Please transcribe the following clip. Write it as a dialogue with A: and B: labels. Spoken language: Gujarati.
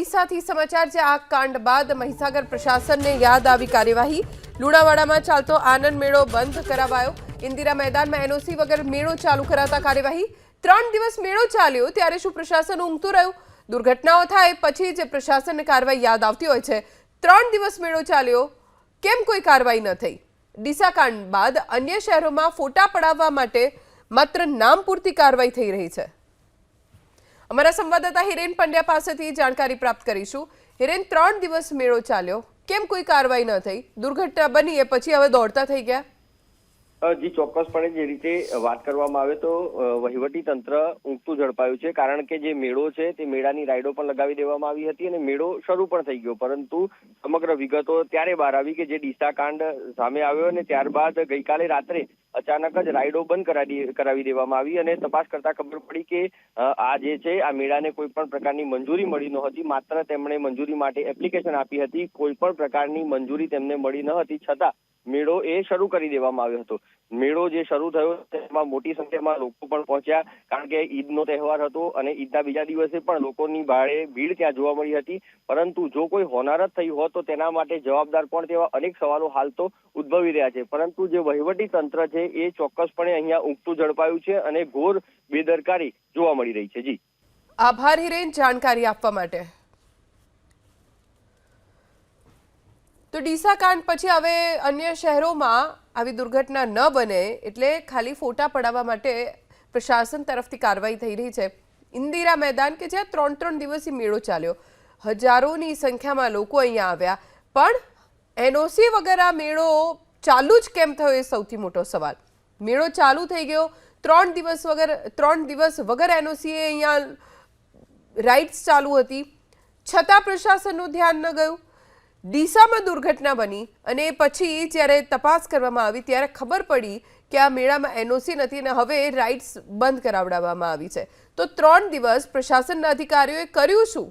A: ડીસાથી સમાચાર છે। આ કાંડ બાદ મહીસાગર પ્રશાસનને યાદ આવી કાર્યવાહી। લુણાવાડામાં ચાલતો આનંદ મેળો બંધ કરાવાયો। ઇન્દિરા મેદાનમાં એનઓસી વગર મેળો ચાલુ કરાતા કાર્યવાહી। 3 દિવસ મેળો ચાલ્યો ત્યારે શું પ્રશાસન ઊંઘતું રહ્યું? દુર્ઘટનાઓ થાય પછી જ પ્રશાસનને કાર્યવાહી યાદ આવતી હોય છે। 3 દિવસ મેળો ચાલ્યો, કેમ કોઈ કાર્યવાહી ન થઈ? ડીસા કાંડ બાદ અન્ય શહેરોમાં ફોટા પડાવવા માટે માત્ર નામ પૂરતી કાર્યવાહી થઈ રહી છે। અમારા સંવાદદાતા હિરેન પંડ્યા પાસેથી જાણકારી પ્રાપ્ત કરીશું। હિરેન, 3 દિવસ મેળો ચાલ્યો, કેમ કોઈ કાર્યવાહી ન થઈ? દુર્ઘટના બની એ પછી હવે દોડતા થઈ ગયા?
B: જી ચોક્કસપણે જે રીતે વાત કરવામાં આવે તો વહીવટી તંત્ર ઊંઘતું ઝડપાયું છે, કારણ કે જે મેળો છે તે મેળાની રાઈડો પણ લગાવી દેવામાં આવી હતી અને મેળો શરૂ પણ થઈ ગયો, પરંતુ સમગ્ર વિગતો ત્યારે બહાર આવી કે જે ડીસા કાંડ સામે આવ્યો અને ત્યારબાદ ગઈકાલે રાત્રે અચાનક જ રાઈડો બંધ કરાવી દેવામાં આવી અને તપાસ કરતા ખબર પડી કે આ જે છે આ મેળાને કોઈ પણ પ્રકારની મંજૂરી મળી નહોતી। માત્ર તેમણે મંજૂરી માટે એપ્લિકેશન આપી હતી, કોઈ પણ પ્રકારની મંજૂરી તેમને મળી ન હતી, છતાં મેળો એ શરૂ કરી દેવામાં આવ્યો હતો। મેળો જે શરૂ થયો તેમાં મોટી સંખ્યામાં લોકો પણ પહોંચ્યા, કારણ કે ઈદનો તહેવાર હતો અને ઈદના બીજા દિવસે પણ લોકોની ભારે ભીડ ત્યાં જોવા મળી હતી। પરંતુ જો કોઈ હોનારત થઈ હોત તો તેના માટે જવાબદાર કોણ, તેવા અનેક સવાલો હાલ તો ઉદ્ભવી રહ્યા છે। પરંતુ જે વહીવટી તંત્ર છે એ ચોક્કસપણે અહીંયા ઊંઘતું ઝડપાયું છે અને ઘોર બેદરકારી જોવા મળી રહી છે। જી
A: આભાર હિરેન જાણકારી આપવા માટે। તો ડીસા કાંડ પછી હવે અન્ય શહેરોમાં આવી દુર્ઘટના ન બને એટલે ખાલી ફોટા પડાવવા માટે પ્રશાસન તરફથી કાર્યવાહી થઈ રહી છે। ઇન્દિરા મેદાન કે જ્યાં 3 દિવસથી મેળો ચાલ્યો, હજારોની સંખ્યામાં લોકો અહીંયા આવ્યા, પણ એનઓસી વગર આ મેળો ચાલુ જ કેમ થયો એ સૌથી મોટો સવાલ। મેળો ચાલુ થઈ ગયો, 3 દિવસ વગર એનઓસી અહીંયા રાઇડ્સ ચાલુ હતી, છતાં પ્રશાસનનું ધ્યાન ન ગયું। ડીસામાં દુર્ઘટના બની અને પછી જ્યારે તપાસ કરવામાં આવી ત્યારે ખબર પડી કે આ મેળામાં એનઓસી નથી અને હવે રાઇડ્સ બંધ કરાવડાવવામાં આવી છે। તો 3 દિવસ પ્રશાસનના અધિકારીઓએ કર્યું શું?